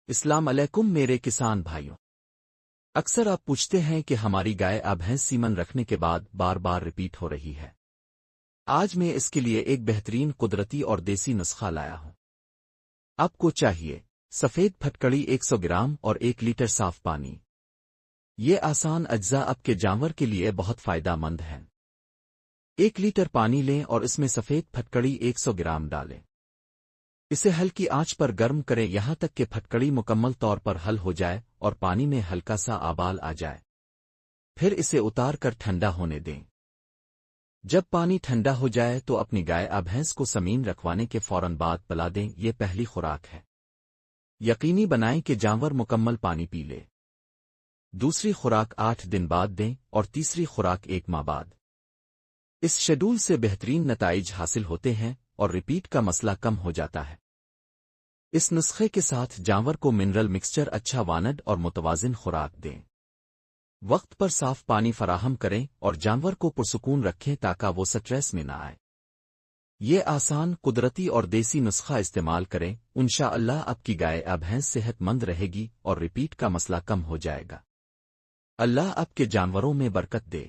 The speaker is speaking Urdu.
السلام علیکم میرے کسان بھائیوں۔ اکثر آپ پوچھتے ہیں کہ ہماری گائے اب بھینس سیمن رکھنے کے بعد بار بار ریپیٹ ہو رہی ہے۔ آج میں اس کے لیے ایک بہترین قدرتی اور دیسی نسخہ لایا ہوں۔ آپ کو چاہیے سفید پھٹکڑی 100 گرام اور 1 لیٹر صاف پانی۔ یہ آسان اجزاء آپ کے جانور کے لیے بہت فائدہ مند ہیں۔ 1 لیٹر پانی لیں اور اس میں سفید پھٹکڑی 100 گرام ڈالیں۔ اسے ہلکی آنچ پر گرم کریں یہاں تک کہ پھٹکڑی مکمل طور پر حل ہو جائے اور پانی میں ہلکا سا آبال آ جائے۔ پھر اسے اتار کر ٹھنڈا ہونے دیں۔ جب پانی ٹھنڈا ہو جائے تو اپنی گائے بھینس کو سمین رکھوانے کے فوراً بعد پلا دیں، یہ پہلی خوراک ہے۔ یقینی بنائیں کہ جانور مکمل پانی پی لے۔ دوسری خوراک 8 دن بعد دیں اور تیسری خوراک 1 ماہ بعد۔ اس شیڈول سے بہترین نتائج حاصل ہوتے ہیں اور ریپیٹ کا مسئلہ کم ہو جاتا ہے۔ اس نسخے کے ساتھ جانور کو منرل مکسچر، اچھا وانڈ اور متوازن خوراک دیں۔ وقت پر صاف پانی فراہم کریں اور جانور کو پرسکون رکھیں تاکہ وہ سٹریس میں نہ آئے۔ یہ آسان، قدرتی اور دیسی نسخہ استعمال کریں، انشاءاللہ آپ کی گائے بھینس صحت مند رہے گی اور ریپیٹ کا مسئلہ کم ہو جائے گا۔ اللہ آپ کے جانوروں میں برکت دے۔